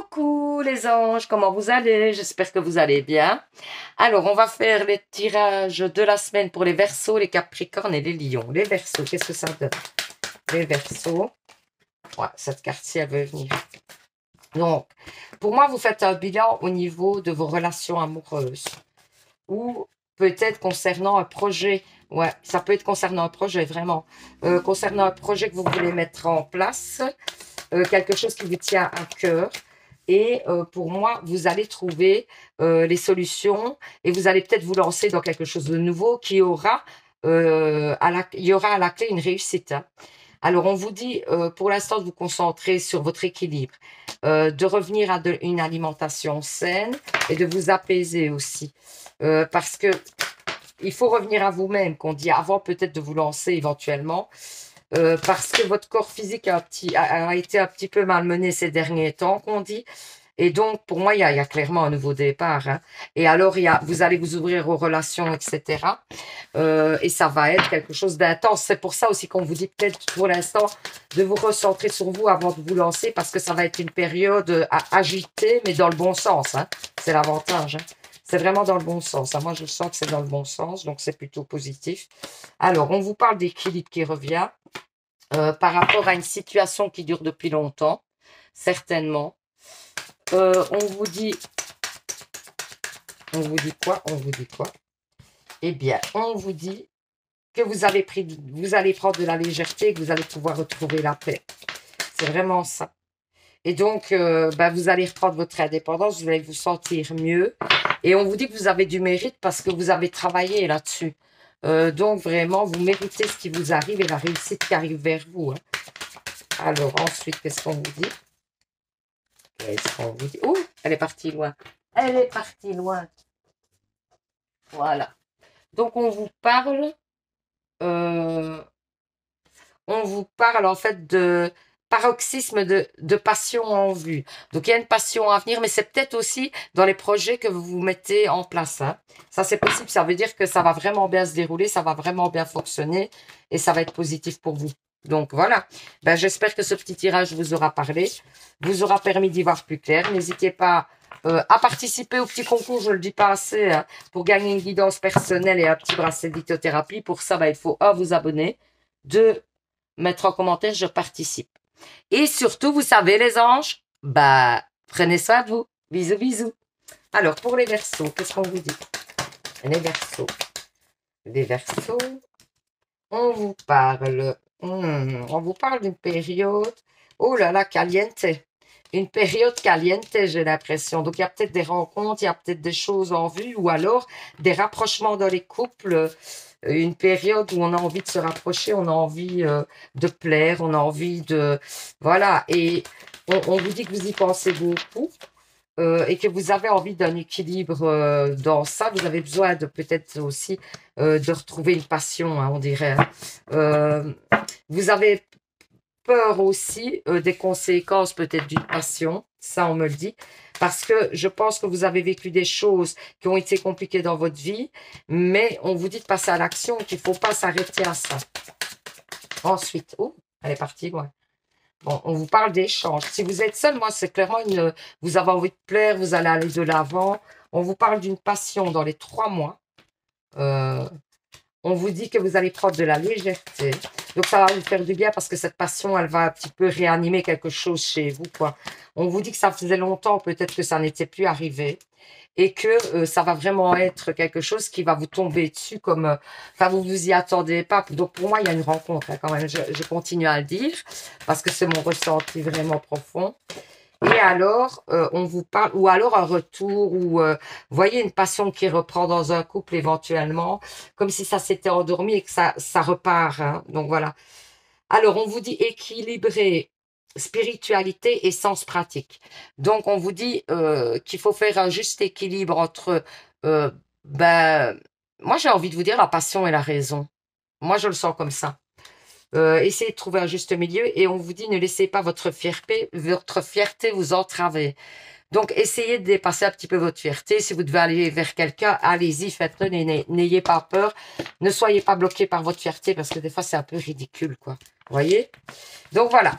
Coucou les anges, comment vous allez? J'espère que vous allez bien. Alors, on va faire les tirages de la semaine pour les Verseaux, les Capricornes et les Lions. Les Verseaux, qu'est-ce que ça donne? Les Verseaux. Ouais, cette carte-ci, elle veut venir. Donc, pour moi, vous faites un bilan au niveau de vos relations amoureuses. Ou peut-être concernant un projet. Ouais, ça peut être concernant un projet, vraiment. Concernant un projet que vous voulez mettre en place. Quelque chose qui vous tient à cœur. Et pour moi, vous allez trouver les solutions et vous allez peut-être vous lancer dans quelque chose de nouveau qui aura, il y aura à la clé une réussite. Hein. Alors, on vous dit pour l'instant de vous concentrer sur votre équilibre, de revenir à une alimentation saine et de vous apaiser aussi. Parce que il faut revenir à vous-même, qu'on dit avant peut-être de vous lancer éventuellement. Parce que votre corps physique a été un petit peu malmené ces derniers temps, qu'on dit. Et donc, pour moi, il y a clairement un nouveau départ. Hein. Et alors, vous allez vous ouvrir aux relations, etc. Et ça va être quelque chose d'intense. C'est pour ça aussi qu'on vous dit peut-être pour l'instant de vous recentrer sur vous avant de vous lancer, parce que ça va être une période agitée, mais dans le bon sens. Hein. C'est l'avantage. Hein. C'est vraiment dans le bon sens. Hein. Moi, je sens que c'est dans le bon sens, donc c'est plutôt positif. Alors, on vous parle d'équilibre qui revient. Par rapport à une situation qui dure depuis longtemps, certainement. On vous dit quoi? On vous dit quoi? Eh bien, on vous dit que vous allez prendre de la légèreté et que vous allez pouvoir retrouver la paix. C'est vraiment ça. Et donc, vous allez reprendre votre indépendance, vous allez vous sentir mieux. Et on vous dit que vous avez du mérite parce que vous avez travaillé là-dessus. Donc, vraiment, vous méritez ce qui vous arrive et la réussite qui arrive vers vous. Hein. Alors, ensuite, qu'est-ce qu'on vous dit? Qu'est-ce qu'on vous dit? Oh, elle est partie loin. Elle est partie loin. Voilà. Donc, on vous parle en fait de paroxysme de passion en vue. Donc, il y a une passion à venir, mais c'est peut-être aussi dans les projets que vous mettez en place. Hein. Ça, c'est possible. Ça veut dire que ça va vraiment bien se dérouler, ça va vraiment bien fonctionner et ça va être positif pour vous. Donc, voilà. J'espère que ce petit tirage vous aura parlé, vous aura permis d'y voir plus clair. N'hésitez pas à participer au petit concours, je ne le dis pas assez, hein, pour gagner une guidance personnelle et un petit bracelet de lithothérapie. Pour ça, il faut 1, vous abonner, 2, mettre en commentaire, je participe. Et surtout, vous savez, les anges, prenez soin de vous. Bisous, bisous. Alors, pour les Verseaux, qu'est-ce qu'on vous dit? Les Verseaux. Les Verseaux, on vous parle d'une période, oh là là, caliente. Une période caliente, j'ai l'impression. Donc, il y a peut-être des rencontres, il y a peut-être des choses en vue, ou alors des rapprochements dans les couples. Une période où on a envie de se rapprocher, on a envie de plaire, on a envie de... Voilà, et on vous dit que vous y pensez beaucoup et que vous avez envie d'un équilibre dans ça. Vous avez besoin de peut-être aussi de retrouver une passion, hein, on dirait. Hein. Vous avez peur aussi des conséquences peut-être d'une passion, ça on me le dit, parce que je pense que vous avez vécu des choses qui ont été compliquées dans votre vie, mais on vous dit de passer à l'action, qu'il ne faut pas s'arrêter à ça. Ensuite, oh, elle est partie loin. Bon, on vous parle d'échange. Si vous êtes seul, moi, c'est clairement vous avez envie de plaire, vous allez aller de l'avant. On vous parle d'une passion dans les 3 mois. On vous dit que vous allez prendre de la légèreté. Donc, ça va vous faire du bien parce que cette passion, elle va un petit peu réanimer quelque chose chez vous, quoi. On vous dit que ça faisait longtemps, peut-être que ça n'était plus arrivé. Et que ça va vraiment être quelque chose qui va vous tomber dessus comme... vous vous y attendez pas. Donc, pour moi, il y a une rencontre, hein, quand même. Je continue à le dire parce que c'est mon ressenti vraiment profond. Et alors, on vous parle, ou alors un retour, ou voyez une passion qui reprend dans un couple éventuellement, comme si ça s'était endormi et que ça repart. Hein. Donc voilà. Alors, on vous dit équilibrer spiritualité et sens pratique. Donc, on vous dit qu'il faut faire un juste équilibre entre, moi j'ai envie de vous dire la passion et la raison. Moi, je le sens comme ça. Essayez de trouver un juste milieu et on vous dit ne laissez pas votre fierté vous entraver. Donc, essayez de dépasser un petit peu votre fierté. Si vous devez aller vers quelqu'un, allez-y, faites-le, n'ayez pas peur. Ne soyez pas bloqué par votre fierté parce que des fois, c'est un peu ridicule, quoi. Vous voyez? Donc, voilà.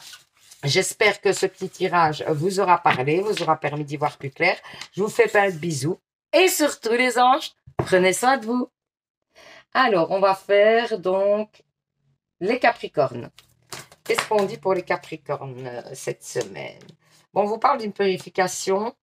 J'espère que ce petit tirage vous aura parlé, vous aura permis d'y voir plus clair. Je vous fais plein de bisous. Et surtout les anges, prenez soin de vous. Alors, on va faire donc les Capricornes. Qu'est-ce qu'on dit pour les Capricornes cette semaine? Bon, on vous parle d'une purification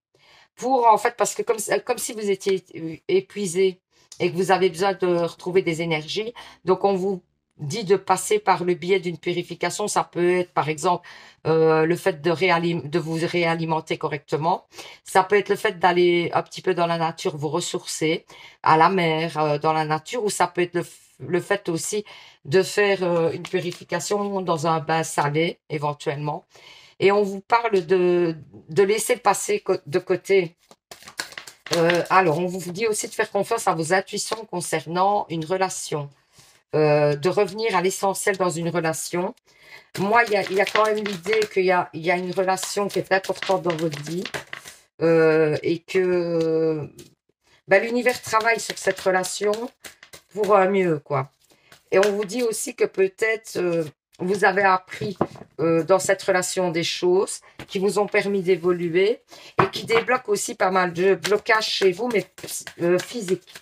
pour, en fait, parce que comme si vous étiez épuisé et que vous avez besoin de retrouver des énergies, donc on vous dit de passer par le biais d'une purification. Ça peut être, par exemple, le fait de vous réalimenter correctement. Ça peut être le fait d'aller un petit peu dans la nature, vous ressourcer, à la mer, dans la nature, ou ça peut être le fait aussi de faire une purification dans un bain salé, éventuellement. Et on vous parle de laisser passer de côté. Alors, on vous dit aussi de faire confiance à vos intuitions concernant une relation. De revenir à l'essentiel dans une relation. Moi, il y a quand même l'idée qu'il y a une relation qui est importante dans votre vie et que l'univers travaille sur cette relation pour un mieux, quoi. Et on vous dit aussi que peut-être vous avez appris dans cette relation des choses qui vous ont permis d'évoluer et qui débloquent aussi pas mal de blocages chez vous, mais physiques.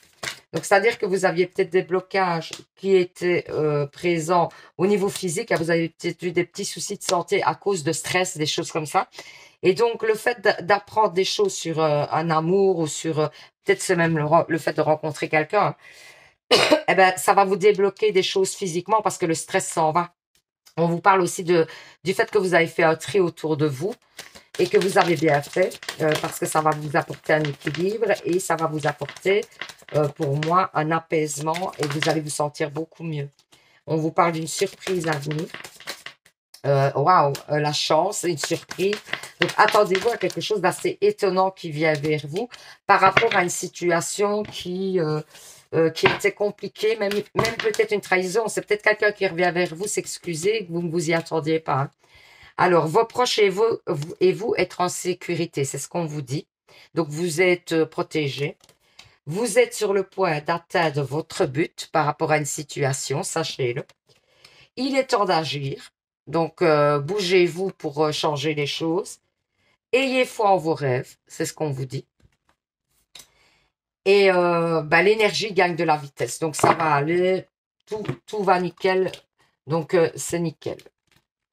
Donc, c'est-à-dire que vous aviez peut-être des blocages qui étaient présents au niveau physique. Vous avez peut-être eu des petits soucis de santé à cause de stress, des choses comme ça. Et donc, le fait d'apprendre des choses sur un amour ou sur peut-être c'est même le fait de rencontrer quelqu'un, eh ben, ça va vous débloquer des choses physiquement parce que le stress s'en va. On vous parle aussi du fait que vous avez fait un tri autour de vous et que vous avez bien fait parce que ça va vous apporter un équilibre et ça va vous apporter, pour moi, un apaisement et vous allez vous sentir beaucoup mieux. On vous parle d'une surprise à venir. Waouh, la chance, une surprise. Donc, attendez-vous à quelque chose d'assez étonnant qui vient vers vous par rapport à une situation qui était compliquée, même peut-être une trahison. C'est peut-être quelqu'un qui revient vers vous s'excuser, que vous ne vous y attendiez pas. Hein. Alors, vos proches et vous être en sécurité, c'est ce qu'on vous dit. Donc, vous êtes protégés. Vous êtes sur le point d'atteindre votre but par rapport à une situation, sachez-le. Il est temps d'agir. Donc, bougez-vous pour changer les choses. Ayez foi en vos rêves, c'est ce qu'on vous dit. Et l'énergie gagne de la vitesse. Donc, ça va aller, tout va nickel. Donc, c'est nickel.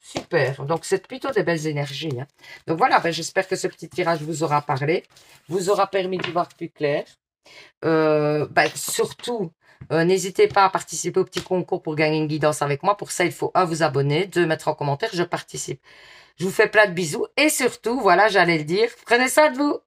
Super, donc c'est plutôt des belles énergies. Hein. Donc voilà, j'espère que ce petit tirage vous aura parlé, vous aura permis d'y voir plus clair. Surtout, n'hésitez pas à participer au petit concours pour gagner une guidance avec moi. Pour ça, il faut 1, vous abonner, 2, mettre en commentaire, je participe. Je vous fais plein de bisous et surtout, voilà, j'allais le dire, prenez soin de vous.